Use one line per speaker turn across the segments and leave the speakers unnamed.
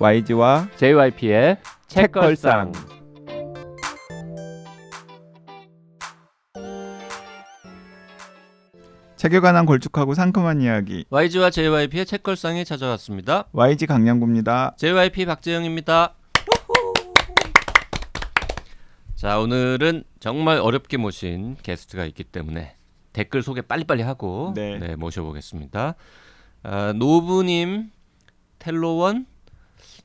YG와
JYP의 책걸상.
책에 관한 걸쭉하고 상큼한 이야기.
YG와 JYP의 책걸상이 찾아왔습니다.
YG 강량구입니다.
JYP 박재영입니다. 자, 오늘은 정말 어렵게 모신 게스트가 있기 때문에 댓글 소개 빨리빨리 하고
네.
모셔보겠습니다. 노부님, 텔로원,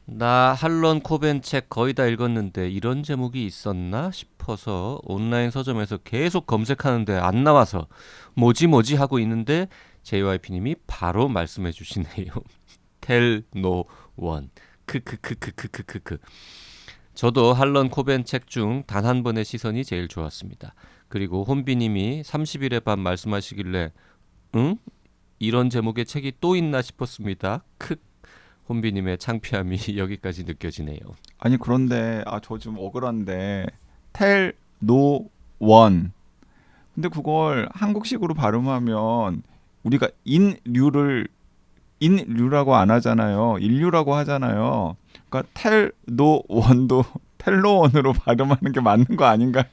나 할런 코벤 책 거의 다 읽었는데 이런 제목이 있었나 싶어서 온라인 서점에서 계속 검색하는데 안 나와서 뭐지 하고 있는데 JYP님이 바로 말씀해 주시네요. 텔노원 크크크크크크크. 저도 할런 코벤 책 중 단 한 번의 시선이 제일 좋았습니다. 그리고 혼비님이 30일의 밤 말씀하시길래 응? 이런 제목의 책이 또 있나 싶었습니다. 크. 혼비님의 창피함이 여기까지 느껴지네요.
아니 그런데 저 좀 억울한데 텔노원 근데 그걸 한국식으로 발음하면 우리가 인류라고 안 하잖아요. 인류라고 하잖아요. 그러니까 텔노원도 텔로원으로 발음하는 게 맞는 거 아닌가요?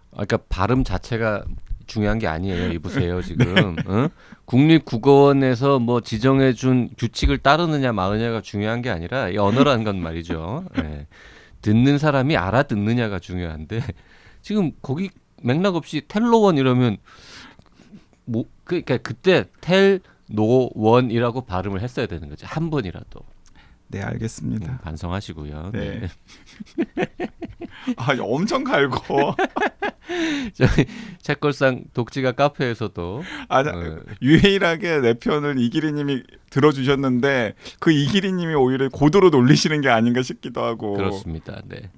그러니까 발음 자체가 중요한 게 아니에요. 이보세요 지금. 네. 응? 국립국어원에서 뭐 지정해준 규칙을 따르느냐 마느냐가 중요한 게 아니라 이 언어라는 건 말이죠. 네. 듣는 사람이 알아듣느냐가 중요한데 지금 거기 맥락 없이 텔로원 이러면 뭐 그러니까 그때 텔노원이라고 발음을 했어야 되는 거죠. 한 번이라도.
네, 알겠습니다.
반성하시고요.
네. 엄청 갈고.
저희 책걸상 독지가 카페에서도
유일하게 내 편을 이기리님이 들어주셨는데 그 이기리님이 오히려 고도로 놀리시는 게 아닌가 싶기도 하고.
그렇습니다. 네.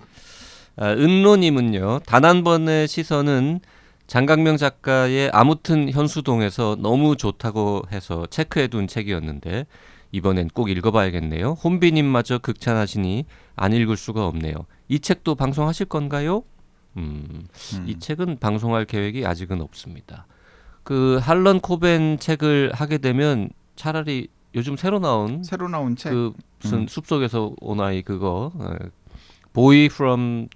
은로님은요. 단 한 번의 시선은 장강명 작가의 아무튼 현수동에서 너무 좋다고 해서 체크해둔 책이었는데 이번엔 꼭 읽어봐야겠네요. 혼비님마저 극찬하시니 안 읽을 수가 없네요. 이 책도 방송하실 건가요? 이 책은 방송할 계획이 아직은 없습니다. 그 할런 코벤 책을 하게 되면 차라리 요즘 새로 나온
책
그 무슨 숲속에서 온 아이 그거 보이 프롬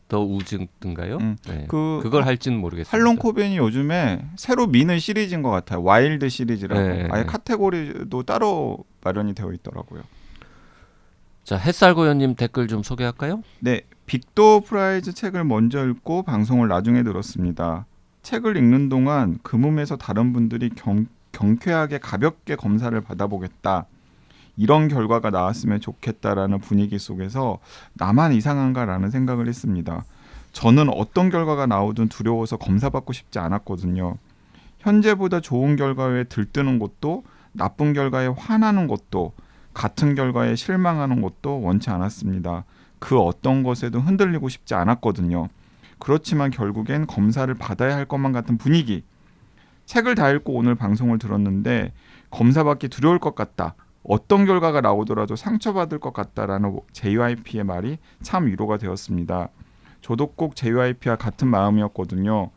더 우즈인가요? 네. 그걸 할지는 모르겠습니다.
할런 코벤이 요즘에 새로 미는 시리즈인 것 같아요. 와일드 시리즈라고.
네.
아예 카테고리도 따로 마련이 되어 있더라고요.
자, 햇살고연님 댓글 좀 소개할까요?
네, 빅도 프라이즈 책을 먼저 읽고 방송을 나중에 들었습니다. 책을 읽는 동안 그 몸에서 다른 분들이 경쾌하게 가볍게 검사를 받아보겠다. 이런 결과가 나왔으면 좋겠다라는 분위기 속에서 나만 이상한가라는 생각을 했습니다. 저는 어떤 결과가 나오든 두려워서 검사받고 싶지 않았거든요. 현재보다 좋은 결과에 들뜨는 것도 나쁜 결과에 화나는 것도 같은 결과에 실망하는 것도 원치 않았습니다. 그 어떤 것에도 흔들리고 싶지 않았거든요. 그렇지만 결국엔 검사를 받아야 할 것만 같은 분위기. 책을 다 읽고 오늘 방송을 들었는데 검사받기 두려울 것 같다. 어떤 결과가 나오더라도 상처받을 것 같다라는 JYP의 말이 참 위로가 되었습니다. 저도 꼭 JYP와 같은 마음이었거든요.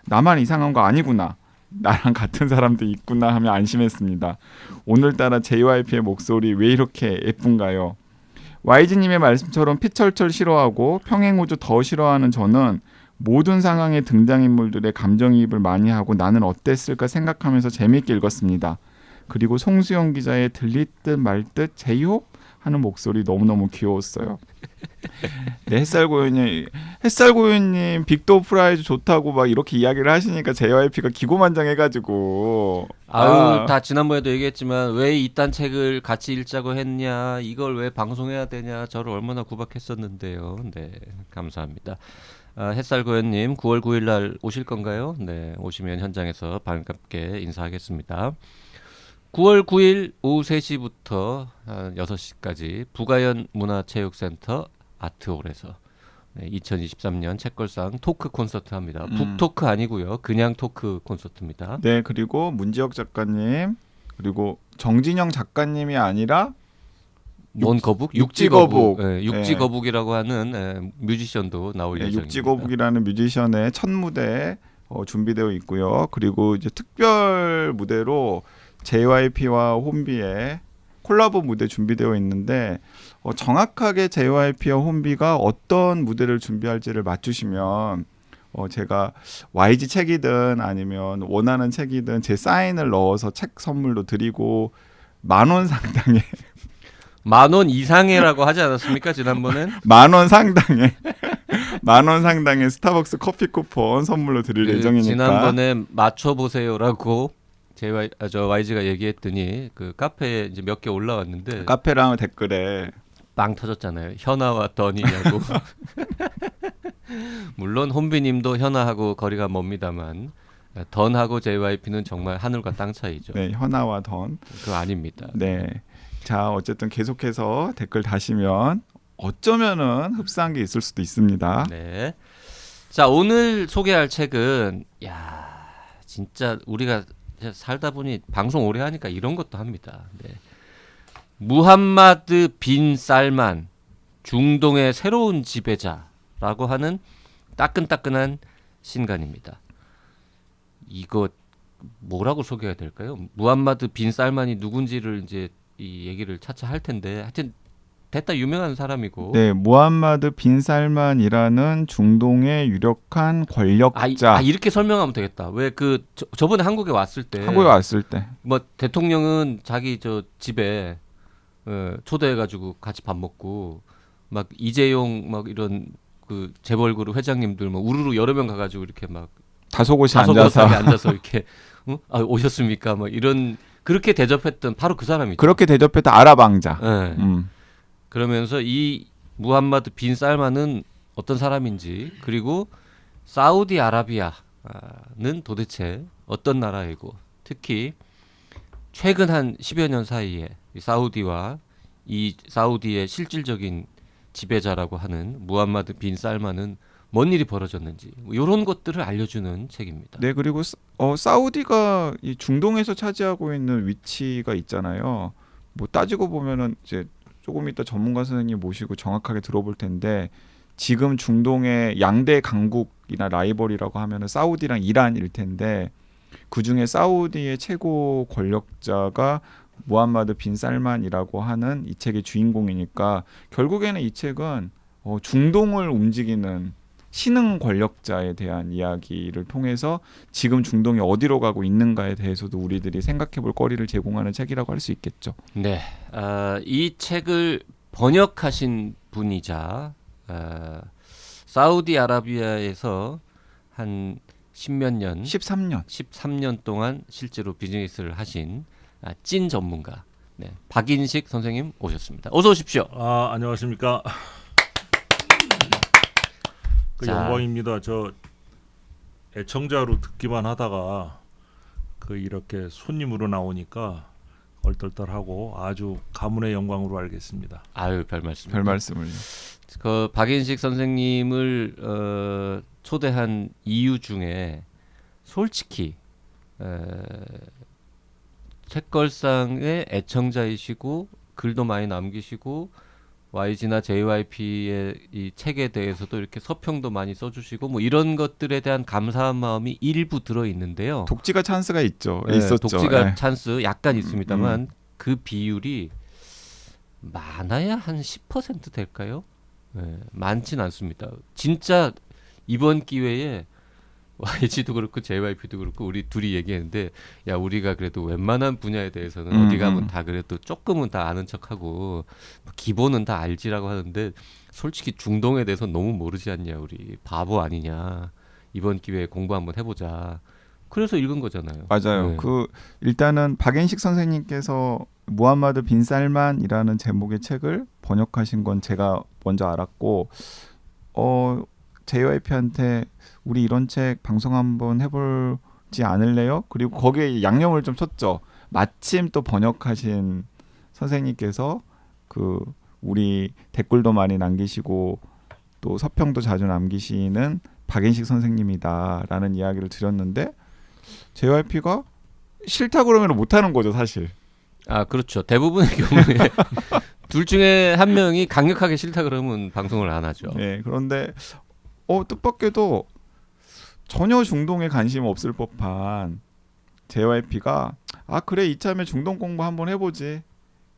나만 이상한 거 아니구나. 나랑 같은 사람도 있구나 하며 안심했습니다. 오늘따라 JYP의 목소리 왜 이렇게 예쁜가요? YG님의 말씀처럼 피철철 싫어하고 평행우주 더 싫어하는 저는 모든 상황의 등장인물들의 감정이입을 많이 하고 나는 어땠을까 생각하면서 재미있게 읽었습니다. 그리고 송수영 기자의 들릴 듯 말 듯 제이홉 하는 목소리 너무너무 귀여웠어요. 네, 햇살고유님 빅도 프라이즈 좋다고 막 이렇게 이야기를 하시니까 JYP가 기고만장해가지고
다 지난번에도 얘기했지만 왜 이딴 책을 같이 읽자고 했냐, 이걸 왜 방송해야 되냐, 저를 얼마나 구박했었는데요. 네, 감사합니다. 햇살고연님 9월 9일 날 오실 건가요? 네, 오시면 현장에서 반갑게 인사하겠습니다. 9월 9일 오후 3시부터 6시까지 부가연 문화체육센터 아트홀에서 2023년 책걸상 토크 콘서트 합니다. 북토크 아니고요. 그냥 토크 콘서트입니다.
네, 그리고 문지혁 작가님 그리고 정진영 작가님이 아니라
육지거북. 육지거북이라고 하는 뮤지션도 나올 예정입니다.
육지거북이라는 뮤지션의 첫 무대 준비되어 있고요. 그리고 이제 특별 무대로 JYP와 혼비의 콜라보 무대 준비되어 있는데 정확하게 JYP와 혼비가 어떤 무대를 준비할지를 맞추시면 제가 YG 책이든 아니면 원하는 책이든 제 사인을 넣어서 책 선물로 드리고 10,000원 상당의
10,000원 이상이라고 하지 않았습니까? 지난번엔
10,000원 상당의 10,000원 상당의 스타벅스 커피 쿠폰 선물로 드릴 예정이니까
지난번에 맞춰보세요라고 YG가 얘기했더니 그 카페에 이제 몇 개 올라왔는데
카페랑 댓글에
빵 터졌잖아요. 현아와 던이냐고. 물론 혼비님도 현아하고 거리가 멉니다만 던하고 JYP는 정말 하늘과 땅 차이죠.
네, 현아와 던.
그거 아닙니다.
네. 자, 어쨌든 계속해서 댓글 다시면 어쩌면은 흡사한 게 있을 수도 있습니다.
네. 자, 오늘 소개할 책은 진짜 우리가 살다 보니 방송 오래 하니까 이런 것도 합니다. 네. 무함마드 빈 살만 중동의 새로운 지배자라고 하는 따끈따끈한 신간입니다. 이거 뭐라고 소개해야 될까요? 무함마드 빈 살만이 누군지를 이제 이 얘기를 차차 할 텐데 하여튼 됐다 유명한 사람이고
네, 무함마드 빈 살만이라는 중동의 유력한 권력자.
이렇게 설명하면 되겠다. 왜 그 저번에 한국에 왔을 때
한국에 왔을 때
뭐 대통령은 자기 저 집에 초대해가지고 같이 밥 먹고 막 이재용 막 이런 그 재벌그룹 회장님들 뭐 우르르 여러 명 가가지고 이렇게 막
다소곳이
앉아서 이렇게 오셨습니까? 막 이런 그렇게 대접했던 바로 그 사람이죠.
그렇게 대접했던 아랍 왕자.
네. 그러면서 이 무함마드 빈 살만은 어떤 사람인지 그리고 사우디아라비아는 도대체 어떤 나라이고 특히 최근 한 10여 년 사이에 이 사우디와 이 사우디의 실질적인 지배자라고 하는 무함마드 빈 살만은 뭔 일이 벌어졌는지 이런 것들을 알려주는 책입니다.
네, 그리고 사우디가 이 중동에서 차지하고 있는 위치가 있잖아요. 뭐 따지고 보면은 이제 조금 이따 전문가 선생님 모시고 정확하게 들어볼 텐데 지금 중동의 양대 강국이나 라이벌이라고 하면은 사우디랑 이란일 텐데 그 중에 사우디의 최고 권력자가 무함마드 빈 살만이라고 하는 이 책의 주인공이니까 결국에는 이 책은 중동을 움직이는 신흥 권력자에 대한 이야기를 통해서 지금 중동이 어디로 가고 있는가에 대해서도 우리들이 생각해볼 거리를 제공하는 책이라고 할 수 있겠죠.
네, 이 책을 번역하신 분이자 사우디아라비아에서 한 13년 동안 실제로 비즈니스를 하신 찐 전문가 박인식 선생님 오셨습니다. 어서 오십시오.
안녕하십니까. 영광입니다. 저 애청자로 듣기만 하다가 이렇게 손님으로 나오니까 얼떨떨하고 아주 가문의 영광으로 알겠습니다.
아유, 별 말씀.
별 말씀을요.
그 박인식 선생님을 초대한 이유 중에 솔직히 책걸상의 애청자이시고 글도 많이 남기시고 YG나 JYP의 이 책에 대해서도 이렇게 서평도 많이 써주시고 뭐 이런 것들에 대한 감사한 마음이 일부 들어 있는데요.
독지가 찬스가 있죠.
네,
있었죠.
독지가 찬스 약간 있습니다만 그 비율이 많아야 한 10% 될까요? 네, 많진 않습니다. 진짜 이번 기회에 YG도 그렇고 JYP도 그렇고 우리 둘이 얘기했는데 야 우리가 그래도 웬만한 분야에 대해서는 어디 가면 다 그래도 조금은 다 아는 척하고 기본은 다 알지라고 하는데 솔직히 중동에 대해서 너무 모르지 않냐 우리 바보 아니냐 이번 기회에 공부 한번 해보자 그래서 읽은 거잖아요.
맞아요.
네.
일단은 박인식 선생님께서 무함마드 빈 살만이라는 제목의 책을 번역하신 건 제가 먼저 알았고 JYP한테 우리 이런 책 방송 한번 해볼지 않을래요? 그리고 거기에 양념을 좀 쳤죠. 마침 또 번역하신 선생님께서 우리 댓글도 많이 남기시고 또 서평도 자주 남기시는 박인식 선생님이다라는 이야기를 드렸는데 JYP가 싫다 그러면 못하는 거죠, 사실.
그렇죠. 대부분의 경우에 둘 중에 한 명이 강력하게 싫다 그러면 방송을 안 하죠.
네, 그런데 뜻밖에도 전혀 중동에 관심 없을 법한 JYP가 그래 이참에 중동 공부 한번 해보지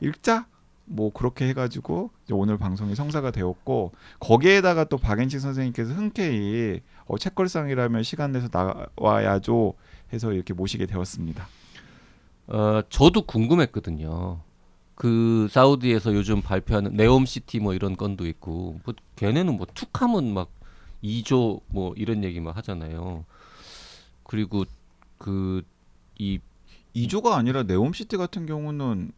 읽자. 뭐 그렇게 해가지고 이제 오늘 방송이 성사가 되었고 거기에다가 또 박앤식 선생님께서 흔쾌히 책걸상이라면 시간 내서 나와야죠 해서 이렇게 모시게 되었습니다.
저도 궁금했거든요. 그 사우디에서 요즘 발표하는 네옴시티 뭐 이런 건도 있고 뭐 걔네는 뭐 툭하면 막 2조 뭐 이런 얘기 막 하잖아요. 그리고 그 이
2조가 아니라 네옴시티 같은 경우는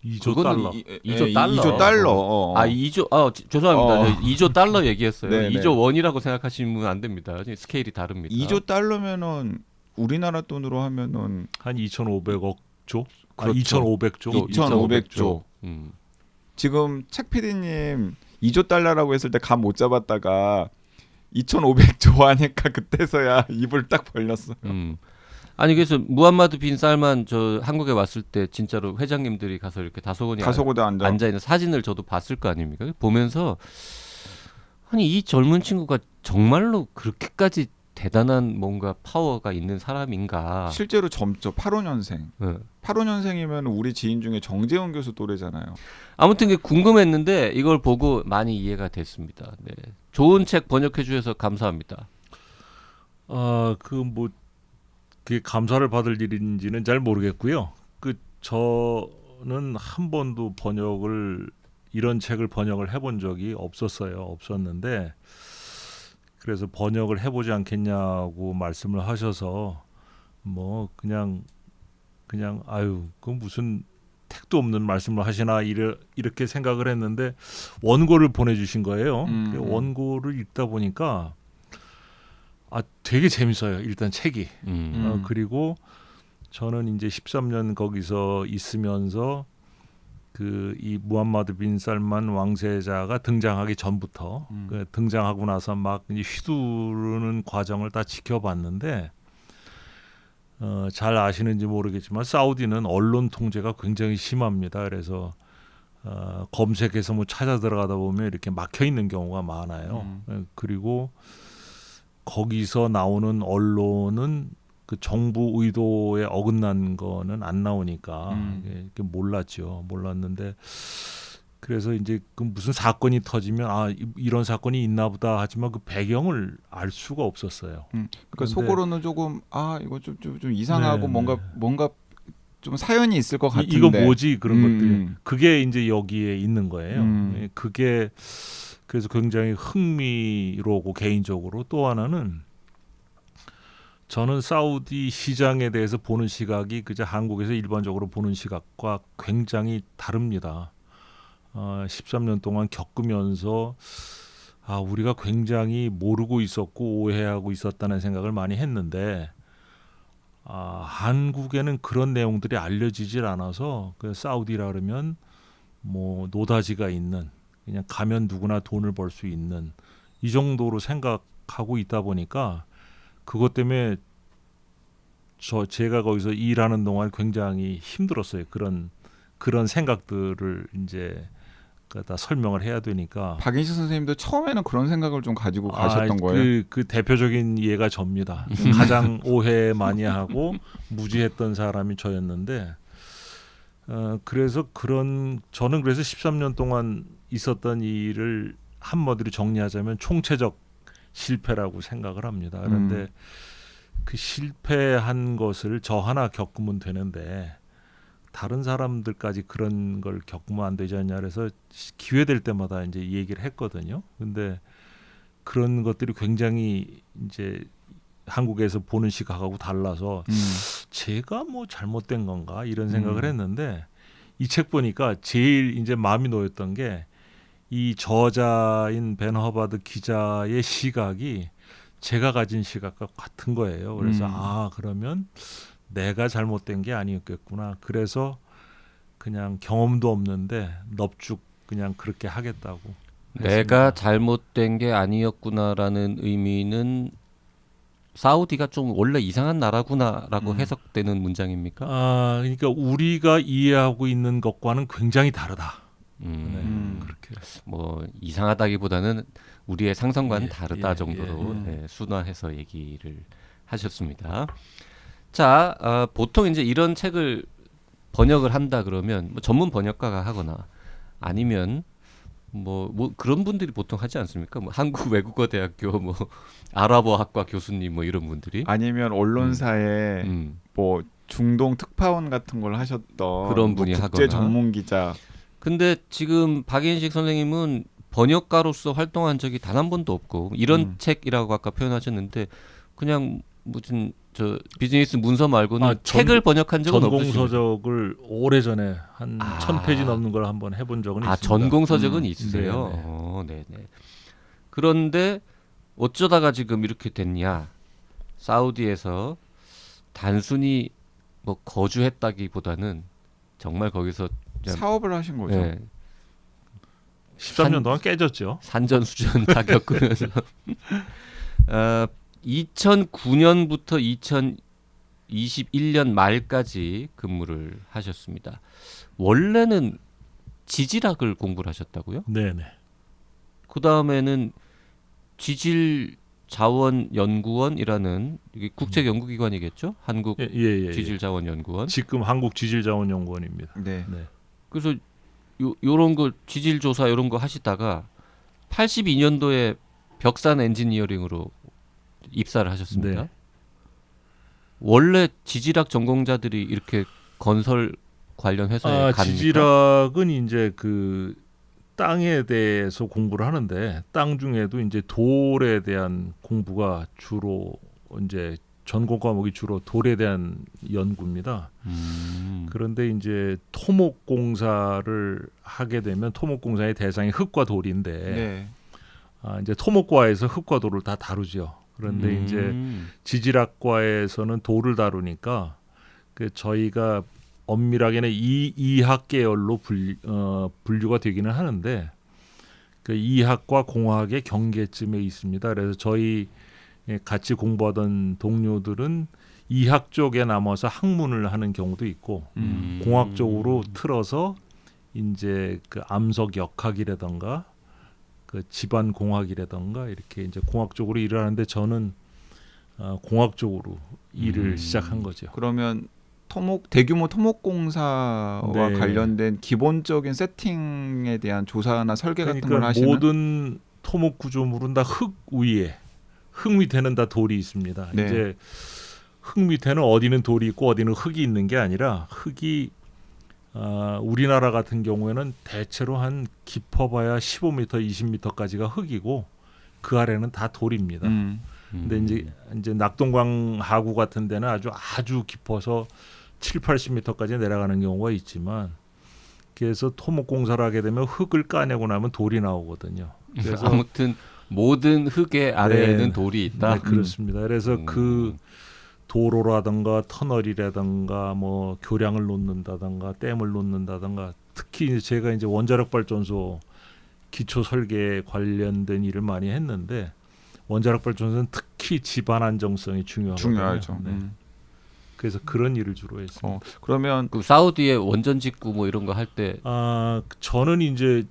2조 달러.
2조 달러.
2조 달러.
2조 죄송합니다. 2조 달러 얘기했어요.
네네.
2조 원이라고 생각하시면 안 됩니다. 스케일이 다릅니다.
2조 달러면은 우리나라 돈으로 하면은
한 2,500억 조?
그렇죠.
2,500조?
2,500조. 지금 책 PD님 2조 달러라고 했을 때 감 못 잡았다가 2,500조 하니까 그때서야 입을 딱 벌렸어요.
아니 그래서 무함마드 빈 살만 저 한국에 왔을 때 진짜로 회장님들이 가서 이렇게 다소곳에 앉아 있는 사진을 저도 봤을 거 아닙니까? 보면서 아니 이 젊은 친구가 정말로 그렇게까지 대단한 뭔가 파워가 있는 사람인가?
실제로 젊죠. 85년생.
네.
85년생이면 우리 지인 중에 정재훈 교수 또래잖아요.
아무튼 그게 궁금했는데 이걸 보고 많이 이해가 됐습니다. 네. 좋은 책 번역해 주셔서 감사합니다.
그게 감사를 받을 일인지는 잘 모르겠고요. 저는 한 번도 이런 책을 번역을 해본 적이 없었는데 그래서 번역을 해보지 않겠냐고 말씀을 하셔서 뭐 그냥 아유 그 무슨 택도 없는 말씀을 하시나 이렇게 생각을 했는데 원고를 보내주신 거예요. 그 원고를 읽다 보니까 되게 재밌어요. 일단 책이. 그리고 저는 이제 13년 거기서 있으면서 이 무함마드 빈 살만 왕세자가 등장하기 전부터 등장하고 나서 막 이제 휘두르는 과정을 다 지켜봤는데 잘 아시는지 모르겠지만 사우디는 언론 통제가 굉장히 심합니다. 그래서 검색해서 뭐 찾아 들어가다 보면 이렇게 막혀 있는 경우가 많아요. 그리고 거기서 나오는 언론은 그 정부 의도에 어긋난 거는 안 나오니까 이게 몰랐는데 그래서 이제 그 무슨 사건이 터지면 이런 사건이 있나 보다 하지만 그 배경을 알 수가 없었어요.
그러니까 속으로는 조금 이거 좀 이상하고 뭔가 좀 사연이 있을 것 같은데
이거 뭐지 그런 것들이 그게 이제 여기에 있는 거예요. 그게 그래서 굉장히 흥미로우고 개인적으로 또 하나는 저는 사우디 시장에 대해서 보는 시각이 그저 한국에서 일반적으로 보는 시각과 굉장히 다릅니다. 13년 동안 겪으면서 우리가 굉장히 모르고 있었고 오해하고 있었다는 생각을 많이 했는데 한국에는 그런 내용들이 알려지질 않아서 그 사우디라 그러면 뭐 노다지가 있는 그냥 가면 누구나 돈을 벌 수 있는 이 정도로 생각하고 있다 보니까 그것 때문에 제가 거기서 일하는 동안 굉장히 힘들었어요. 그런 생각들을 이제 다 설명을 해야 되니까.
박인식 선생님도 처음에는 그런 생각을 좀 가지고 가셨던 거예요?
그 대표적인 예가 접니다. 가장 오해 많이 하고 무지했던 사람이 저였는데 그래서 저는 그래서 13년 동안 있었던 일을 한마디로 정리하자면 총체적 실패라고 생각을 합니다. 그런데 그 실패한 것을 저 하나 겪으면 되는데 다른 사람들까지 그런 걸 겪으면 안 되지 않냐 그래서 기회 될 때마다 이제 얘기를 했거든요. 근데 그런 것들이 굉장히 이제 한국에서 보는 시각하고 달라서 제가 뭐 잘못된 건가 이런 생각을 했는데 이 책 보니까 제일 이제 마음이 놓였던 게 이 저자인 벤 허바드 기자의 시각이 제가 가진 시각과 같은 거예요. 그래서 그러면 내가 잘못된 게 아니었겠구나. 그래서 그냥 경험도 없는데 넙죽 그냥 그렇게 하겠다고.
내가 잘못된 게 아니었구나라는 의미는 사우디가 좀 원래 이상한 나라구나라고 해석되는 문장입니까?
그러니까 우리가 이해하고 있는 것과는 굉장히 다르다. 그렇게
뭐 이상하다기보다는 우리의 상상과는 다르다 정도로
예.
순화해서 얘기를 하셨습니다. 자, 보통 이제 이런 책을 번역을 한다 그러면 뭐 전문 번역가가 하거나 아니면 뭐 그런 분들이 보통 하지 않습니까? 뭐 한국 외국어 대학교 뭐 아랍어학과 교수님 뭐 이런 분들이
아니면 언론사에
음.
뭐 중동 특파원 같은 걸 하셨던
그런 분이
뭐 국제
하거나.
전문 기자.
근데 지금 박인식 선생님은 번역가로서 활동한 적이 단 한 번도 없고 이런 책이라고 아까 표현하셨는데 그냥 무슨 저 비즈니스 문서 말고는 책을 번역한 적은
전공
없으십니까?
서적을 오래전에 한
아.
1000페이지 넘는 걸 한번 해본 적은
아,
있습니다.
전공 서적은
음.
있으세요?
네네.
네네. 그런데 어쩌다가 지금 이렇게 됐냐? 사우디에서 단순히 뭐 거주했다기보다는 정말 거기서 그냥,
사업을 하신 거죠.
예,
13년 동안 깨졌죠.
산전수전 다 겪으면서 2009년부터 2021년 말까지 근무를 하셨습니다. 원래는 지질학을 공부를 하셨다고요?
네네.
그 다음에는 지질자원연구원이라는 이게 국제연구기관이겠죠? 한국
예.
지질자원연구원.
지금 한국 지질자원연구원입니다.
네.
네.
그래서 요런 거 지질조사 이런 거 하시다가 82년도에 벽산 엔지니어링으로 입사를 하셨습니다.
네.
원래 지질학 전공자들이 이렇게 건설 관련 회사에 갑니까?
지질학은 이제 그 땅에 대해서 공부를 하는데 땅 중에도 이제 돌에 대한 공부가 주로 이제 전공 과목이 주로 돌에 대한 연구입니다. 그런데 이제 토목공사를 하게 되면 토목공사의 대상이 흙과 돌인데
네.
이제 토목과에서 흙과 돌을 다 다루죠. 그런데 이제 지질학과에서는 돌을 다루니까 그 저희가 엄밀하게는 이학 계열로 분류가 되기는 하는데 그 이학과 공학의 경계쯤에 있습니다. 그래서 저희 같이 공부하던 동료들은 이학 쪽에 남아서 학문을 하는 경우도 있고 공학 쪽으로 틀어서 이제 그 암석 역학이라던가 그 집안 공학이라던가 이렇게 이제 공학 쪽으로 일을 하는데 저는 공학 쪽으로 일을 시작한 거죠.
그러면 대규모 토목공사와
네.
관련된 기본적인 세팅에 대한 조사나 설계 같은 걸
그러니까
하시는.
모든 토목 구조물은 다 흙 위에 흙 밑에는 다 돌이 있습니다.
네.
이제 흙 밑에는 어디는 돌이 있고 어디는 흙이 있는 게 아니라 흙이 우리나라 같은 경우에는 대체로 한 깊어봐야 15m, 20m까지가 흙이고 그 아래는 다 돌입니다. 근데 이제 낙동강 하구 같은 데는 아주 깊어서 7, 80m까지 내려가는 경우가 있지만 그래서 토목공사를 하게 되면 흙을 까내고 나면 돌이 나오거든요. 그래서
아무튼 모든 흙의 아래에는
네.
돌이 있다.
네, 그렇습니다. 그래서 그 도로라든가 터널이라든가 뭐 교량을 놓는다든가 댐을 놓는다든가 특히 이제 제가 이제 원자력 발전소 기초 설계에 관련된 일을 많이 했는데 원자력 발전소는 특히 집안 안정성이 중요하거든요.
중요하죠.
네. 그래서 그런 일을 주로 했습니다.
그러면
그 사우디에 원전 짓고 뭐 이런 거 할 때
저는 이제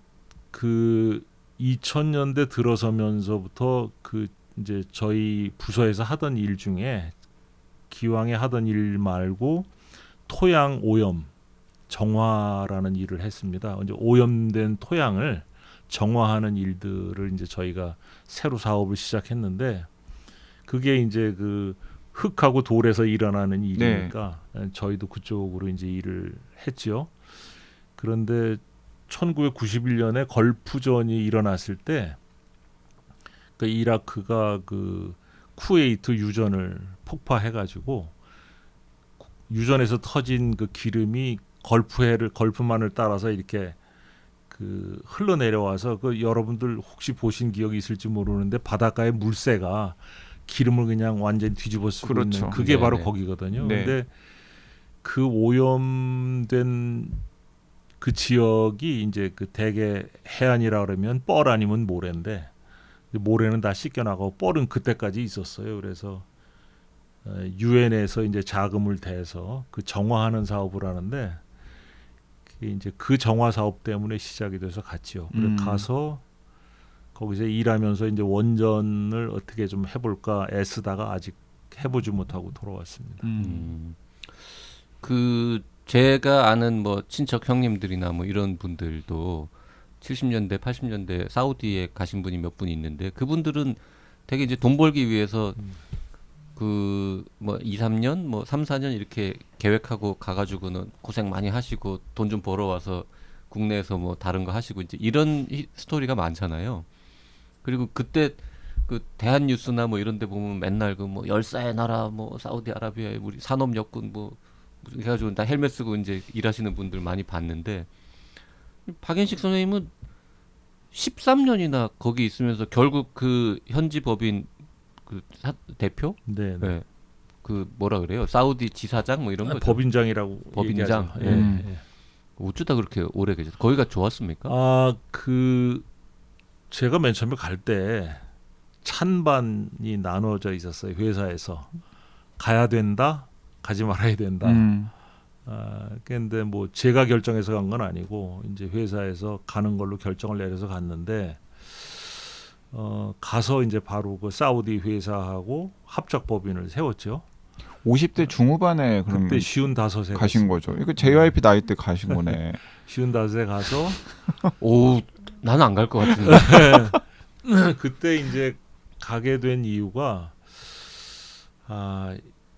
그 2000년대 들어서면서부터 그 이제 저희 부서에서 하던 일 중에 기왕에 하던 일 말고 토양 오염 정화라는 일을 했습니다. 이제 오염된 토양을 정화하는 일들을 이제 저희가 새로 사업을 시작했는데 그게 이제 그 흙하고 돌에서 일어나는 일이니까 저희도 그쪽으로 이제 일을 했지요. 그런데 1991년에 걸프전이 일어났을 때 그 이라크가 그 쿠웨이트 유전을 폭파해가지고 유전에서 터진 그 기름이 걸프만을 따라서 이렇게 그 흘러내려와서 그 여러분들 혹시 보신 기억이 있을지 모르는데 바닷가의 물새가 기름을 그냥 완전히 뒤집어 쓰고
그렇죠.
있는 그게 바로
네네.
거기거든요.
네.
근데 그 오염된 그 지역이 이제 그 대개 해안이라 그러면 뻘 아니면 모래인데 모래는 다 씻겨나가고 뻘은 그때까지 있었어요. 그래서 유엔에서 이제 자금을 대서 그 정화하는 사업을 하는데 이제 그 정화 사업 때문에 시작이 돼서 갔지요. 그래서 가서 거기서 일하면서 이제 원전을 어떻게 좀 해볼까 애쓰다가 아직 해보지 못하고 돌아왔습니다.
그 제가 아는 뭐 친척 형님들이나 뭐 이런 분들도 70년대, 80년대 사우디에 가신 분이 몇 분 있는데 그분들은 되게 이제 돈 벌기 위해서 그 뭐 2, 3년, 뭐 3, 4년 이렇게 계획하고 가가지고는 고생 많이 하시고 돈 좀 벌어와서 국내에서 뭐 다른 거 하시고 이제 이런 스토리가 많잖아요. 그리고 그때 그 대한뉴스나 뭐 이런 데 보면 맨날 그 뭐 열사의 나라 뭐 사우디아라비아의 우리 산업 여군 뭐 해가지고 다 헬멧 쓰고 이제 일하시는 분들 많이 봤는데 박연식 선생님은 13년이나 거기 있으면서 결국 그 현지 법인 그 대표?
네.
네. 그 뭐라 그래요? 사우디 지사장 뭐 이런 거죠.
법인장이라고
법인장.
얘기하죠. 예, 예.
어쩌다 그렇게 오래 계셨어요? 거기가 좋았습니까?
그 제가 맨 처음에 갈 때 찬반이 나눠져 있었어요. 회사에서 가야 된다, 가지 말아야 된다. 근데 뭐 제가 결정해서 간 건 아니고 이제 회사에서 가는 걸로 결정을 내려서 갔는데 가서 이제 바로 그 사우디 회사하고 합작 법인을 세웠죠.
50대 중후반에 그러면
그때 55세
가신 거죠. 이거 JYP 나이 때 가신 거네.
55세 가서
오, 나는 안 갈 것 같은데.
그때 이제 가게 된 이유가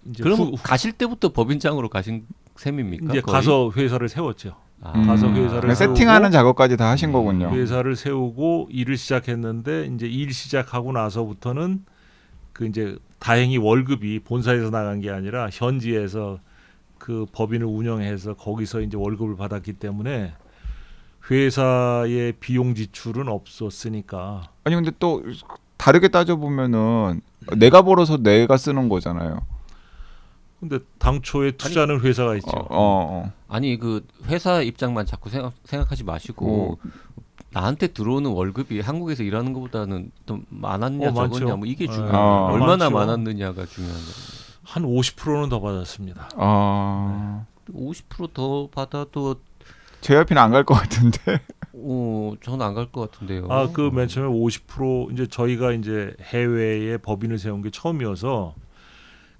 이제
그럼 가실 때부터 법인장으로 가신 셈입니까?
이제
거의?
가서 회사를 세웠죠.
아,
가서 회사를
그러니까
세우고
세팅하는 작업까지 다 하신 거군요.
회사를 세우고 일을 시작했는데 이제 일 시작하고 나서부터는 그 이제 다행히 월급이 본사에서 나간 게 아니라 현지에서 그 법인을 운영해서 거기서 이제 월급을 받았기 때문에 회사의 비용 지출은 없었으니까.
아니 근데 또 다르게 따져 보면은 내가 벌어서 내가 쓰는 거잖아요.
근데 당초에 투자는 회사가 있죠.
아니 그 회사 입장만 자꾸 생각하지 마시고 나한테 들어오는 월급이 한국에서 일하는 것보다는 좀 많았냐 적었냐
많죠.
뭐 이게
네.
중요해요. 얼마나
많죠.
많았느냐가 중요한 거예요.
한 50%는 더 받았습니다.
50%더 받아도
JYP는 안 갈 것 같은데.
저는 안 갈 것 같은데요.
그 맨 처음에 50% 이제 저희가 이제 해외에 법인을 세운 게 처음이어서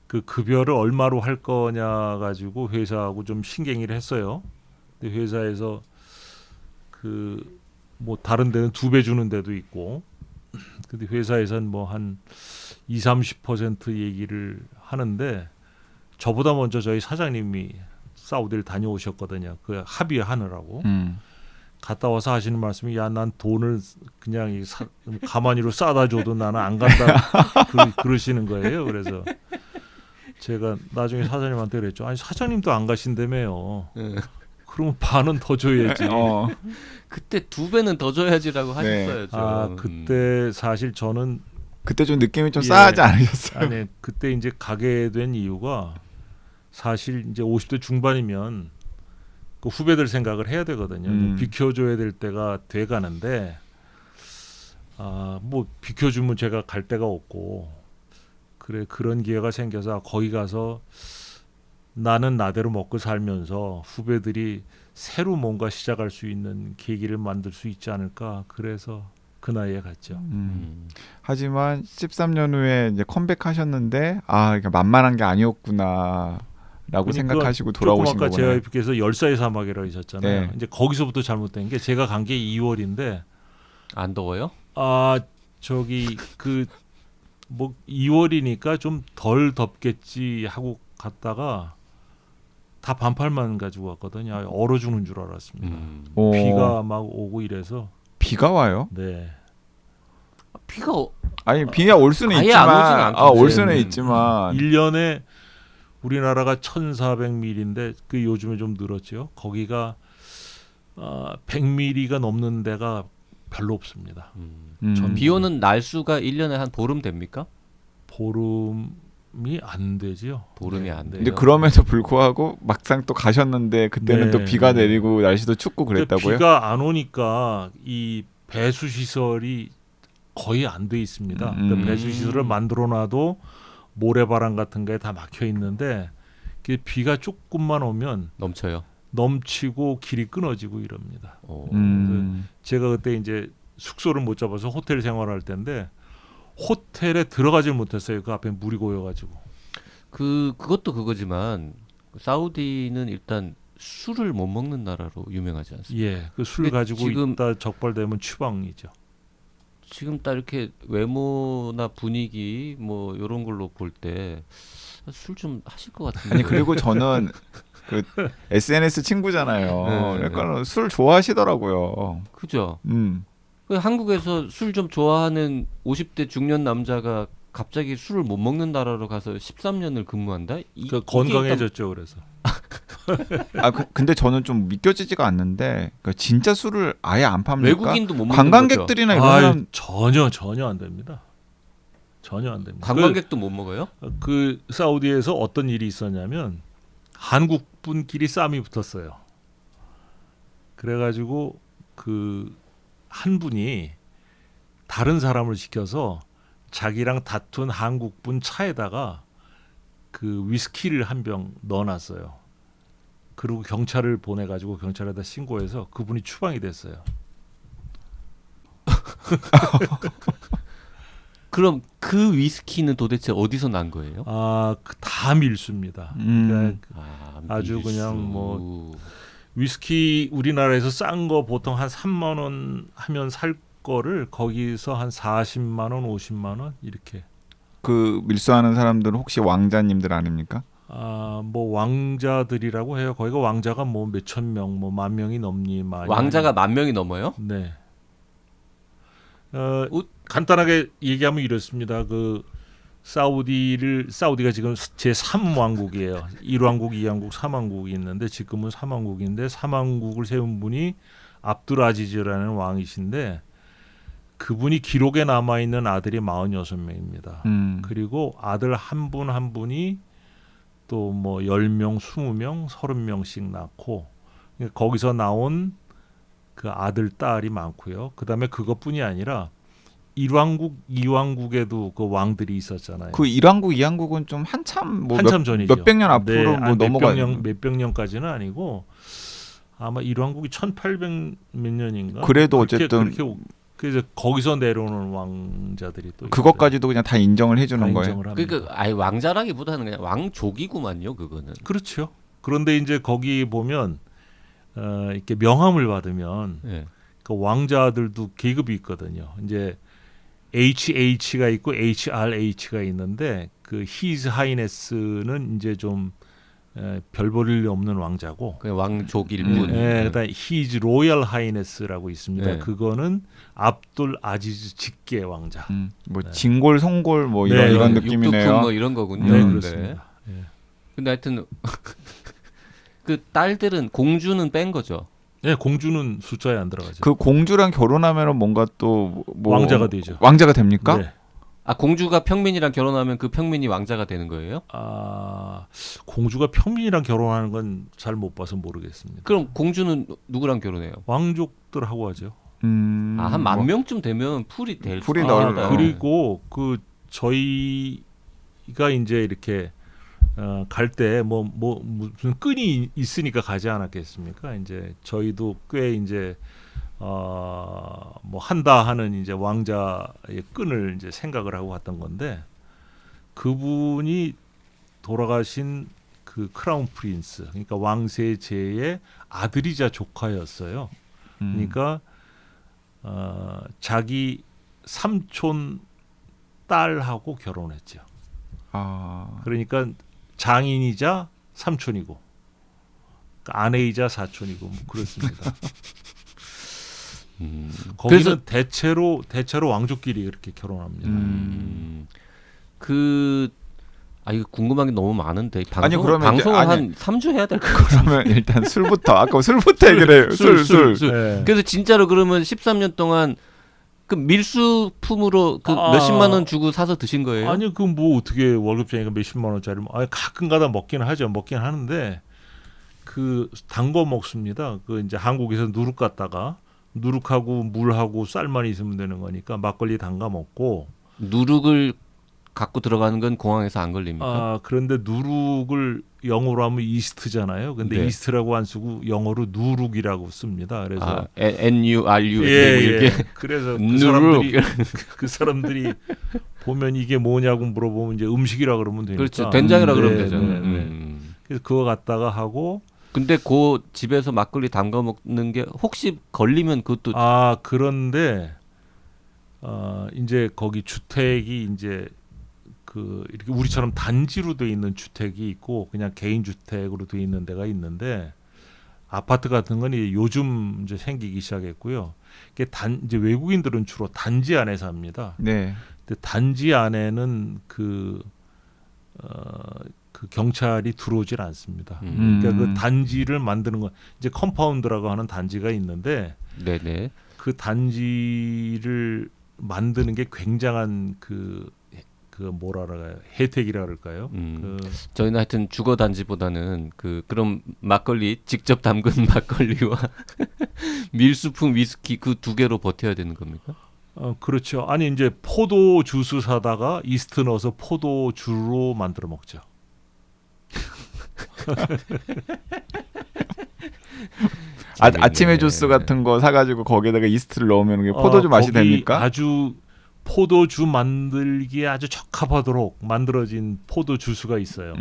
그 급여를 얼마로 할 거냐 가지고 회사하고 좀 신경을 했어요. 근데 회사에서 그 뭐 다른 데는 2배 주는 데도 있고, 근데 회사에서는 뭐 한 20-30% 얘기를 하는데 저보다 먼저 저희 사장님이 사우디를 다녀오셨거든요. 그 합의하느라고. 갔다 와서 하시는 말씀이 야, 난 돈을 그냥 가만히로 싸다 줘도 나는 안 간다 그러시는 거예요. 그래서 제가 나중에 사장님한테 그랬죠. 아니 사장님도 안 가신다며요. 그러면 반은 더 줘야지.
그때 2배는 더 줘야지라고 하셨어야죠.
그때 사실 저는
그때 좀 느낌이 좀 싸하지 않으셨어요?
아니 그때 이제 가게 된 이유가 사실 이제 50대 중반이면 그 후배들 생각을 해야 되거든요. 비켜줘야 될 때가 돼 가는데 뭐 비켜주면 제가 갈 데가 없고 그런 기회가 생겨서 거기 가서 나는 나대로 먹고 살면서 후배들이 새로 뭔가 시작할 수 있는 계기를 만들 수 있지 않을까. 그래서 그 나이에 갔죠.
하지만 13년 후에 이제 컴백하셨는데 이게 만만한 게 아니었구나라고
그러니까
생각하시고 돌아오신
조금 아까
거구나.
JYP께서 열사의 사막이라고 하셨잖아요.
네.
이제 거기서부터 잘못된 게 제가 간 게 2월인데
안 더워요?
저기 그 뭐 2월이니까 좀 덜 덥겠지 하고 갔다가 다 반팔만 가지고 왔거든요. 얼어 죽는 줄 알았습니다. 비가 막 오고 이래서.
비가 와요?
네.
비가
아니 비가 올 수는
아예 안 오진
있지만
않겠지.
올 수는 있지만
1년에 우리나라가 1,400mm인데 그 요즘에 좀 늘었죠. 거기가 100mm가 넘는 데가 별로 없습니다.
비 오는 날수가 1년에 한 보름 됩니까?
보름이 안 되지요.
보름이 안 돼요.
근데 그럼에도 불구하고 막상 또 가셨는데 그때는
네.
또 비가 내리고 날씨도 춥고 그랬다고요?
비가 안 오니까 이 배수 시설이 거의 안 돼 있습니다. 그러니까 배수 시설을 만들어놔도 모래바람 같은 게 다 막혀 있는데 비가 조금만 오면
넘쳐요.
넘치고 길이 끊어지고 이럽니다. 제가 그때 이제 숙소를 못 잡아서 호텔 생활할 때인데 호텔에 들어가질 못했어요. 그 앞에 물이 고여가지고.
그것도 그거지만 사우디는 일단 술을 못 먹는 나라로 유명하지 않습니까?
예, 그 술
근데
가지고
지금-
있다 적발되면 추방이죠.
지금 딱 이렇게 외모나 분위기 뭐 이런 걸로 볼 때 술 좀 하실 것 같은데.
아니 그리고 저는 그 SNS 친구잖아요.
네,
그러니까 술 좋아하시더라고요.
그죠?
음.
그 한국에서 술 좀 좋아하는 50대 중년 남자가 갑자기 술을 못 먹는 나라로 가서 13년을 근무한다?
그 건강해졌죠, 그래서.
근데 저는 좀 믿겨지지가 않는데 그러니까 진짜 술을 아예 안 팝니까?
외국인도 못 먹는 거죠.
관광객들이나 이런
아유,
사람
전혀 안 됩니다. 전혀 안 됩니다.
관광객도 못 먹어요?
그 사우디에서 어떤 일이 있었냐면 한국 분끼리 싸움이 붙었어요. 그래가지고 그 한 분이 다른 사람을 시켜서 자기랑 다툰 한국 분 차에다가 그 위스키를 한 병 넣어놨어요. 그리고 경찰을 보내가지고 경찰에다 신고해서 그분이 추방이 됐어요.
그럼 그 위스키는 도대체 어디서 난 거예요?
다 밀수입니다. 그러니까 아주
밀수.
그냥 뭐 위스키 우리나라에서 싼 거 보통 한 3만 원 하면 살 거를 거기서 한 40만 원, 50만 원 이렇게.
그 밀수하는 사람들은 혹시 왕자님들 아닙니까?
뭐 왕자들이라고 해요. 거기가 왕자가 뭐 몇천 명, 뭐 만 명이 넘니 많이.
왕자가 10,000명이 넘어요?
네. 간단하게 얘기하면 이렇습니다. 그 사우디가 지금 제 3왕국이에요. 1왕국, 2왕국, 3왕국이 있는데 지금은 3왕국인데 3왕국을 세운 분이 압두라지즈라는 왕이신데 그분이 기록에 남아 있는 아들이 46명입니다. 그리고 아들 한 분 한 분이 또 뭐 10명, 20명, 30명씩 낳고 거기서 나온 그 아들 딸이 많고요. 그다음에 그것뿐이 아니라 1왕국, 2왕국에도 그 왕들이 있었잖아요.
그 1왕국, 2왕국은 좀 한참
전이죠.
몇백 년 앞으로
네,
뭐 넘어가.
몇백 년까지는 아니고 아마 1왕국이 1800 몇 년인가.
그래도 어쨌든
그래서 거기서 내려오는 왕자들이 또
그것까지도 그냥 다 인정을 해주는
다
거예요.
인정을 합니다.
그러니까 아예 왕자라기보다는 그냥 왕족이구만요, 그거는.
그렇죠. 그런데 이제 거기 보면 이렇게 명함을 받으면
예.
그 왕자들도 계급이 있거든요. 이제 HH가 있고 HRH가 있는데 그 His Highness는 이제 좀 별 볼 일 없는 왕자고,
그냥 왕족일 뿐.
그다음에 His Royal Highness라고 있습니다.
네.
그거는 압둘 아지즈 직계 왕자.
뭐
네.
진골, 송골 뭐
네,
이런
육두품
느낌이네요.
뭐 이런 거군요.
네,
네.
그렇습니다. 예.
근데 하여튼 그 딸들은 공주는 뺀 거죠.
네, 공주는 숫자에 안 들어가죠.
그 공주랑 결혼하면은 뭔가 또 뭐
왕자가 되죠.
왕자가 됩니까?
네.
공주가 평민이랑 결혼하면 그 평민이 왕자가 되는 거예요?
공주가 평민이랑 결혼하는 건 잘 못 봐서 모르겠습니다.
그럼 공주는 누구랑 결혼해요?
왕족들하고 하죠.
한
뭐
10,000명쯤 되면 풀이 될
풀이
수
넓어요.
있다.
그리고 그 저희가 이제 이렇게 갈 때 뭐 무슨 끈이 있으니까 가지 않았겠습니까? 이제 저희도 꽤 이제 뭐 한다 하는 이제 왕자의 끈을 이제 생각을 하고 갔던 건데 그분이 돌아가신 그 크라운 프린스, 그러니까 왕세제의 아들이자 조카였어요. 그러니까 자기 삼촌 딸하고 결혼했죠. 그러니까 장인이자 삼촌이고 그러니까 아내이자 사촌이고 뭐 그렇습니다. 거기는 대체로 왕족끼리 그렇게 결혼합니다.
이거 궁금한 게 너무 많은데
아니, 그러면
방송을
이제,
한 3주 해야 될 것
그러면 일단 술부터 아까 술부터 얘기를 해요. 술.
네.
그래서 진짜로 그러면 13년 동안 그 밀수품으로 그 몇십만 원 주고 사서 드신 거예요?
아니 그 뭐 어떻게 월급쟁이가 몇십만 원짜리 가끔가다 먹긴 하는데 그 단 거 먹습니다. 그 이제 한국에서 누룩 갖다가 누룩하고 물하고 쌀만 있으면 되는 거니까 막걸리 담가 먹고.
누룩을 갖고 들어가는 건 공항에서 안 걸립니까?
그런데 누룩을 영어로 하면 이스트잖아요. 근데
네.
이스트라고 안 쓰고 영어로 누룩이라고 씁니다. 그래서
NURU
예.
이렇게
그래서
누룩.
그 사람들이 보면 이게 뭐냐고 물어보면 이제 음식이라 그러면 되니까.
그렇죠. 된장이라 그러면
네,
되죠.
네, 네. 그래서 그거 갖다가 하고
근데 그 집에서 막걸리 담가 먹는 게 혹시 걸리면 그것도
그런데 이제 거기 주택이 이제 그 이렇게 우리처럼 단지로 돼 있는 주택이 있고 그냥 개인 주택으로 돼 있는 데가 있는데 아파트 같은 건 이제 요즘 이제 생기기 시작했고요. 이게 이제 외국인들은 주로 단지 안에 삽니다.
네.
근데 단지 안에는 그 경찰이 들어오질 않습니다. 그러니까 그 단지를 만드는 건 이제 컴파운드라고 하는 단지가 있는데
네네.
그 단지를 만드는 게 굉장한 그 뭐라 그럴까요? 혜택이라 그럴까요?
저희는 하여튼 주거 단지보다는 그런 막걸리 직접 담근 막걸리와 밀수품 위스키 그 두 개로 버텨야 되는 겁니까?
그렇죠. 아니 이제 포도 주스 사다가 이스트 넣어서 포도 주로 만들어 먹죠.
아침에 주스 같은 거 사가지고 거기에다가 이스트를 넣으면 그게 포도주 맛이
거기
됩니까?
아주 포도주 만들기에 아주 적합하도록 만들어진 포도 주스가 있어요.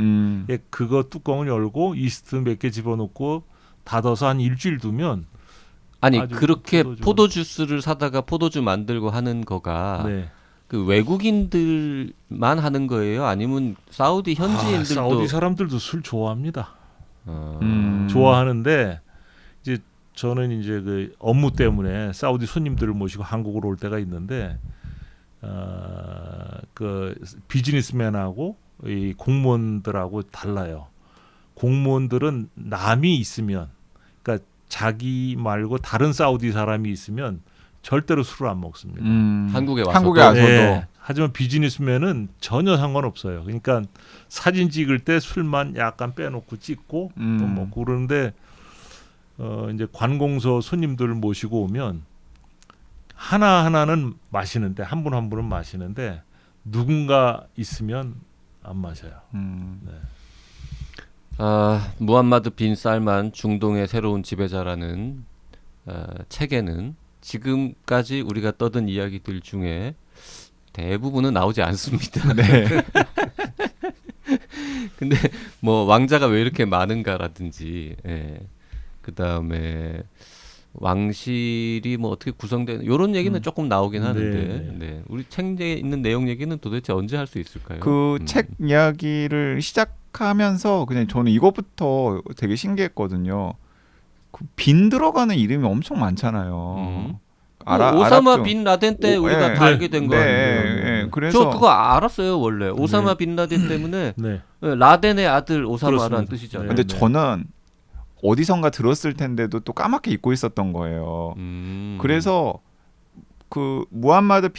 예, 그거 뚜껑을 열고 이스트 몇 개 집어넣고 닫아서 한 일주일 두면
아니
아주
그렇게
포도주.
포도주스를 사다가 포도주 만들고 하는 거가
네.
그 외국인들만 하는 거예요? 아니면 사우디 현지인들도
사우디 사람들도 술 좋아합니다.
어,
좋아하는데 이제 저는 이제 그 업무 때문에 사우디 손님들을 모시고 한국으로 올 때가 있는데 그 비즈니스맨하고 이 공무원들하고 달라요. 공무원들은 남이 있으면, 그러니까 자기 말고 다른 사우디 사람이 있으면 절대로 술을 안 먹습니다.
한국에 와서도
한국에 와서도
네. 하지만 비즈니스맨은 전혀 상관없어요. 그러니까 사진 찍을 때 술만 약간 빼놓고 찍고 또 먹고 그러는데 이제 관공서 손님들 모시고 오면 하나하나는 마시는데 한 분 한 분은 마시는데 누군가 있으면 안 마셔요. 네.
무함마드 빈 살만 중동의 새로운 지배자라는 책에는 지금까지 우리가 떠든 이야기들 중에 대부분은 나오지 않습니다.
네.
근데 뭐 왕자가 왜 이렇게 많은가라든지, 그 다음에 왕실이 뭐 어떻게 구성되는 이런 얘기는 조금 나오긴 하는데, 네. 우리 책에 있는 내용 얘기는 도대체 언제 할 수 있을까요?
그 책 이야기를 시작하면서 그냥 저는 이것부터 되게 신기했거든요. 그 빈 들어가는 이름이 엄청 많잖아요.
오사마
알았죠.
빈 라덴 때 우리가 다 알게 된 거 아니에요?
그래서
저 그거 알았어요 원래. 오사마 빈 라덴 때문에
네.
라덴의 아들 오사마라는
그렇습니다.
뜻이잖아요.
근데
네.
저는 어디선가 들었을 텐데도 또 까맣게 잊고 있었던 거예요. 그래서 그 무함마드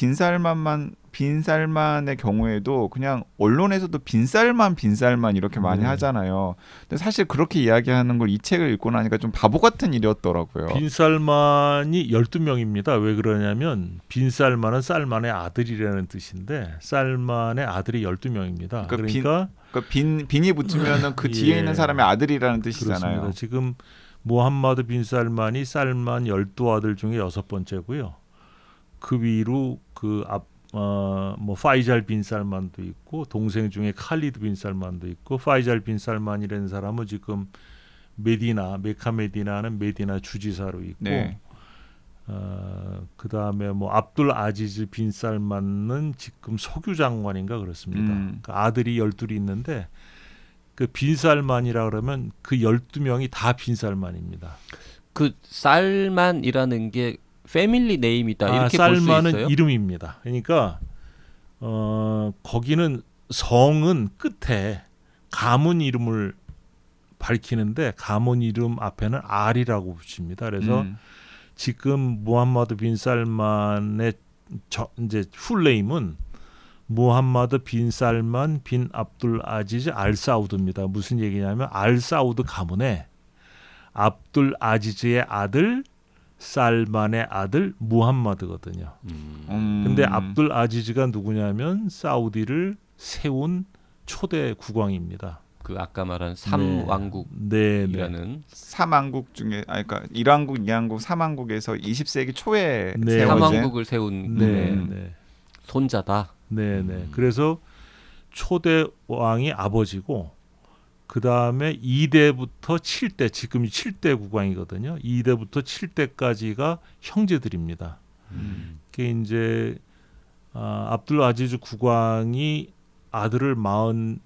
빈살만의 경우에도 그냥 언론에서도 빈살만 이렇게 많이 하잖아요. 근데 사실 그렇게 이야기하는 걸 이 책을 읽고 나니까 좀 바보 같은 일이었더라고요.
빈살만이 12명입니다. 왜 그러냐면 빈살만은 살만의 아들이라는 뜻인데 살만의 아들이 12명입니다. 그러니까
빈이 붙으면은 그 뒤에
예.
있는 사람의 아들이라는 뜻이잖아요.
그렇습니다. 지금 무함마드 빈 살만이 살만 12아들 중에 6번째고요. 그 위로 뭐 파이잘 빈 살만도 있고 동생 중에 칼리드 빈 살만도 있고 파이잘 빈 살만이라는 사람은 지금 메카 메디나는 메디나 주지사로 있고
네.
그다음에 뭐 압둘 아지즈 빈 살만은 지금 석유 장관인가 그렇습니다. 그 아들이 12이 있는데 그 빈 살만이라 그러면 그 12명이 다 빈 살만입니다.
그 살만이라는 게 패밀리 네임이다 이렇게 볼 수
살만은
있어요?
이름입니다. 그러니까 거기는 성은 끝에 가문 이름을 밝히는데 가문 이름 앞에는 R이라고 붙입니다. 그래서 지금 무함마드 빈 살만의 이제 풀네임은 무함마드 빈 살만 빈 압둘 아지즈 알 사우드입니다. 무슨 얘기냐면 알 사우드 가문에 압둘 아지즈의 아들 살만의 아들 무함마드거든요. 근데 압둘 아지즈가 누구냐면 사우디를 세운 초대 국왕입니다.
그 아까 말한 삼왕국이라는
삼왕국 중에 그러니까 1왕국, 2왕국, 3왕국에서 20세기 초에
네.
세워진
삼왕국을 세운 손자다.
네네. 그래서 초대 왕이 아버지고 그 다음에 2대부터 7대, 지금이 7대 국왕이거든요. 2대부터 7대까지가 형제들입니다. 그게 이제 압둘 아지즈 국왕이 아들을 45인가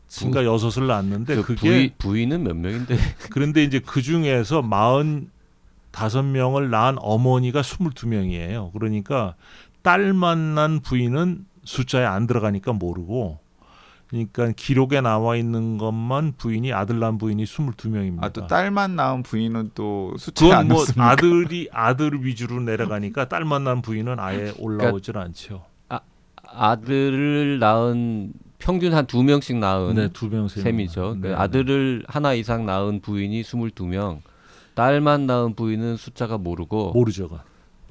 6을 낳았는데 그게
부인은 몇 명인데?
그런데 이제 그 중에서 45명을 낳은 어머니가 22명이에요. 그러니까 딸만 난 부인은 숫자에 안 들어가니까 모르고, 그러니까 기록에 나와 있는 것만 부인이 아들 낳은 부인이 22명입니다.
또 딸만 낳은 부인은 또 숫자에
그건
안
뭐
넣습니까?
아들 위주로 내려가니까 딸만 낳은 부인은 아예 올라오질 않죠.
아들을 낳은 평균 한 2명씩 낳은
네, 2명, 3명.
셈이죠.
네,
아들을 하나 이상 낳은 부인이 22명, 딸만 낳은 부인은 숫자가 모르고
모르죠.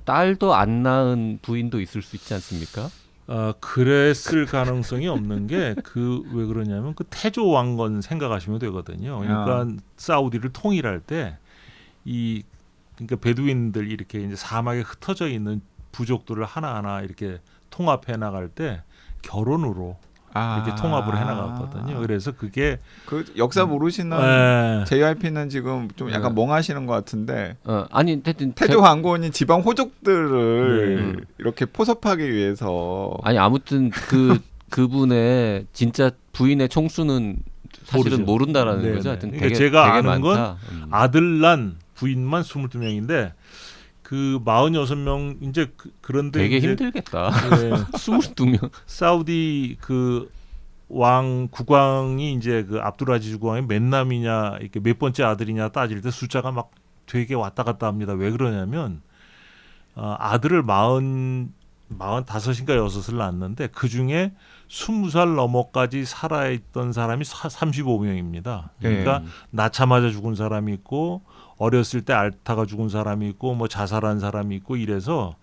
딸도 안 낳은 부인도 있을 수 있지 않습니까?
그랬을 가능성이 없는 게 왜 그러냐면 그 태조 왕건 생각하시면 되거든요. 그러니까 사우디를 통일할 때 그러니까 베두인들 이렇게 이제 사막에 흩어져 있는 부족들을 하나하나 이렇게 통합해 나갈 때 결혼으로 이렇게 통합을 해 나갔거든요. 그래서 그게
그 역사 모르시는 JYP는 지금 좀 약간 멍하시는 것 같은데
아니 하여튼
태조 왕건이 지방 호족들을 이렇게 포섭하기 위해서
아니 아무튼 그분의 진짜 부인의 총수는 사실은
모르죠.
모른다라는
네네.
거죠. 하여튼
그러니까
되게,
제가
되게
아는
많다.
건 아들 난 부인만 22명인데 그 46명 이제 그런데
되게
이제
힘들겠다.
네,
22명.
사우디 그 왕 국왕이 이제 그 압둘아지즈 국왕이 몇 남이냐 이렇게 몇 번째 아들이냐 따질 때 숫자가 막 되게 왔다 갔다 합니다. 왜 그러냐면 아들을 45인가 6을 낳았는데 그 중에 20살 넘어까지 살아있던 사람이 35명입니다. 그러니까 낳자마자 죽은 사람이 있고 어렸을 때 앓다가 죽은 사람이 있고 뭐 자살한 사람이 있고 이래서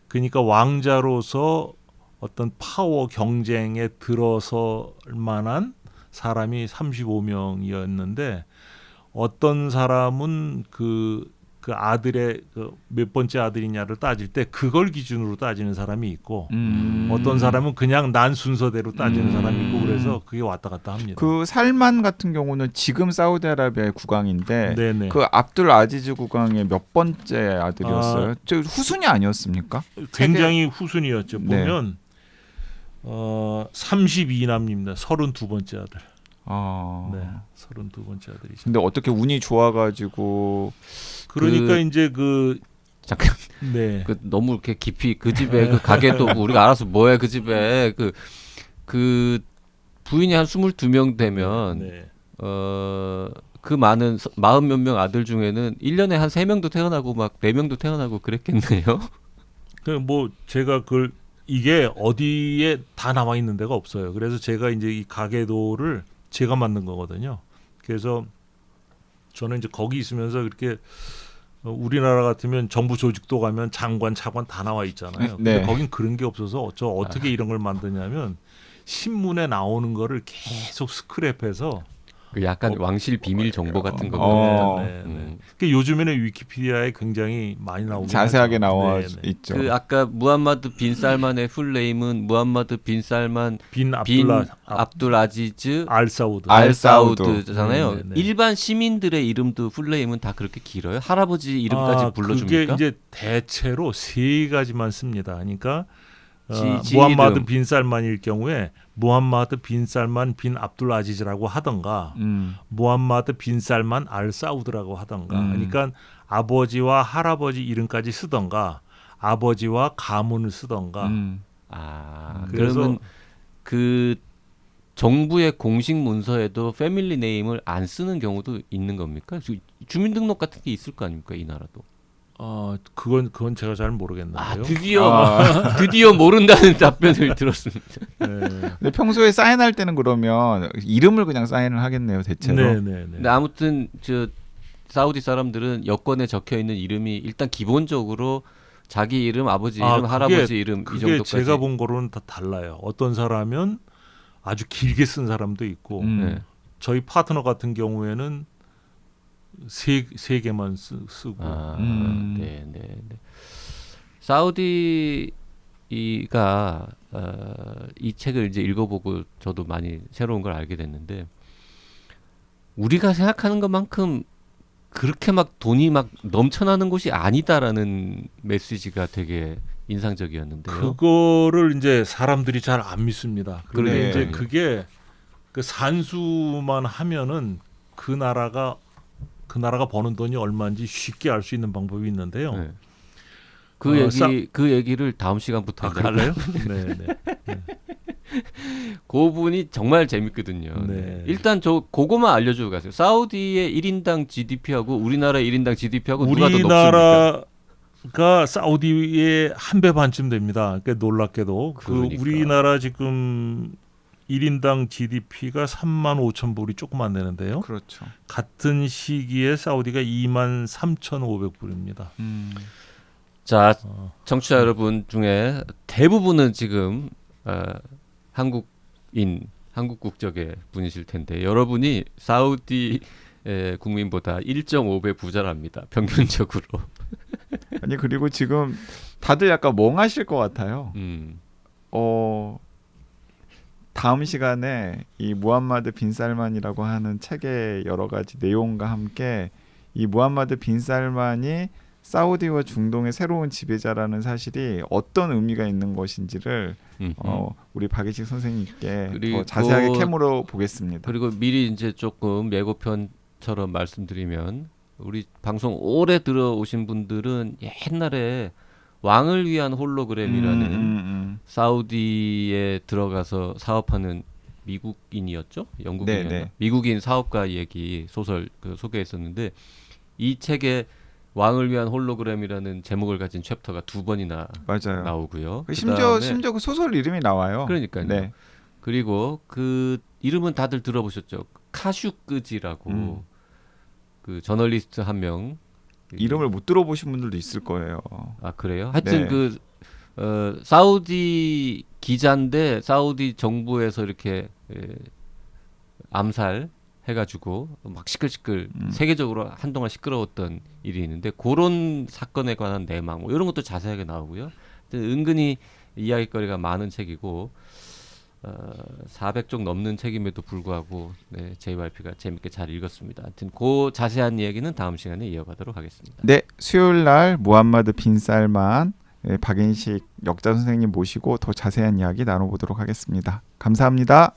그러니까 왕자로서 어떤 파워 경쟁에 들어설 만한 사람이 35명이었는데 어떤 사람은 그 아들의 몇 번째 아들이냐를 따질 때 그걸 기준으로 따지는 사람이 있고 어떤 사람은 그냥 난 순서대로 따지는 사람이 있고 그래서 그게 왔다 갔다 합니다.
그 살만 같은 경우는 지금 사우디아라비아의 국왕인데
네네.
그 압둘 아지즈 국왕의 몇 번째 아들이었어요? 저 후순위 아니었습니까?
굉장히 후순위였죠.
네.
보면 32남입니다. 32번째 아들. 네, 32번째 아들이죠.
근데 어떻게 운이 좋아가지고
그러니까 이제
잠깐
네.
너무 이렇게 깊이 그 집에 그 가게도 우리가 알아서 뭐야 그 집에 그 부인이 한 22명 되면
네.
그 많은 40몇 명 아들 중에는 1년에 한 3명도 태어나고 막 4명도 태어나고 그랬겠네요.
뭐 제가 이게 어디에 다 남아 있는 데가 없어요. 그래서 제가 이제 이 가계도를 제가 만든 거거든요. 그래서 저는 이제 거기 있으면서 그렇게 우리나라 같으면 정부 조직도 가면 장관, 차관 다 나와 있잖아요. 근데 거긴 그런 게 없어서 어떻게 이런 걸 만드냐면 신문에 나오는 거를 계속 스크랩해서
그 약간 왕실 비밀 정보 같은 거군요.
그 요즘에는 위키피디아에 굉장히 많이 나오고
자세하게 나와 있죠.
그 아까 무함마드 빈 살만의 풀네임은 무함마드 빈 살만 빈 압둘 아지즈 알 사우드잖아요.
네네.
일반 시민들의 이름도 풀네임은 다 그렇게 길어요? 할아버지 이름까지 불러줍니까?
그게 이제 대체로 3가지만 씁니다. 그러니까
지
무함마드
이름.
빈 살만일 경우에 무함마드 빈 살만 빈 압둘 아지즈라고 하던가 무함마드 빈 살만 알 사우드라고 하던가 그러니까 아버지와 할아버지 이름까지 쓰던가 아버지와 가문을 쓰던가
그래서 그러면 그 정부의 공식 문서에도 패밀리 네임을 안 쓰는 경우도 있는 겁니까? 주민등록 같은 게 있을 거 아닙니까? 이 나라도.
그건 제가 잘 모르겠는데요.
드디어 모른다는 답변을 들었습니다.
네.
근데 평소에 사인할 때는 그러면 이름을 그냥 사인을 하겠네요, 대체로.
근데 아무튼 사우디 사람들은 여권에 적혀 있는 이름이 일단 기본적으로 자기 이름, 아버지 이름, 할아버지 이름 이 정도까지.
제가 본 거로는 다 달라요. 어떤 사람은 아주 길게 쓴 사람도 있고 저희 파트너 같은 경우에는 세 개만 쓰고.
네. 사우디가 이 책을 이제 읽어보고 저도 많이 새로운 걸 알게 됐는데 우리가 생각하는 것만큼 그렇게 막 돈이 막 넘쳐나는 곳이 아니다라는 메시지가 되게 인상적이었는데요.
그거를 이제 사람들이 잘 안 믿습니다. 그런데
네.
이제 그게 그 산수만 하면은 그 나라가 버는 돈이 얼마인지 쉽게 알 수 있는 방법이 있는데요.
네. 그
어,
그 얘기를 다음 시간부터 이제
그럴까요? 네, 네.
그분이 정말 재밌거든요.
네.
네. 일단 저 그거만 알려주고 가세요. 사우디의 1인당 GDP하고 우리나라 1인당 GDP하고 누가 더 높습니까?
우리나라가 사우디의 한 배 반쯤 됩니다. 그러니까 놀랍게도
그러니까.
그 우리나라 지금 1인당 GDP가 3만 5천 불이 조금 안 되는데요.
그렇죠.
같은 시기에 사우디가 2만 3,500불입니다.
자, 청취자 여러분 중에 대부분은 지금 한국 국적의 분이실 텐데 여러분이 사우디 국민보다 1.5배 부자랍니다. 평균적으로.
아니 그리고 지금 다들 약간 멍하실 것 같아요. 다음 시간에 이 무함마드 빈 살만이라고 하는 책의 여러 가지 내용과 함께 이 무함마드 빈 살만이 사우디와 중동의 새로운 지배자라는 사실이 어떤 의미가 있는 것인지를 우리 박예식 선생님께
그리고
더 자세하게 캐물어 보겠습니다.
그리고 미리 이제 조금 예고편처럼 말씀드리면 우리 방송 오래 들어오신 분들은 옛날에 왕을 위한 홀로그램이라는 사우디에 들어가서 사업하는 미국인이었죠? 영국인이었나?
네.
미국인 사업가 얘기 소설 소개했었는데 이 책에 왕을 위한 홀로그램이라는 제목을 가진 챕터가 2번이나
맞아요.
나오고요.
심지어 그 소설 이름이 나와요.
그러니까요.
네.
그리고 그 이름은 다들 들어보셨죠? 카슈끄지라고 그 저널리스트 한 명
이름을 못 들어보신 분들도 있을 거예요.
아 그래요? 하여튼
네.
사우디 기자인데 사우디 정부에서 이렇게 암살 해가지고 막 시끌시끌 세계적으로 한동안 시끄러웠던 일이 있는데 그런 사건에 관한 내막 뭐 이런 것도 자세하게 나오고요. 은근히 이야기거리가 많은 책이고 400쪽 넘는 책임에도 불구하고 JYP가 재밌게 잘 읽었습니다. 하여튼 그 자세한 이야기는 다음 시간에 이어가도록 하겠습니다.
네, 수요일 날 무함마드 빈 살만 박인식 역자 선생님 모시고 더 자세한 이야기 나눠보도록 하겠습니다. 감사합니다.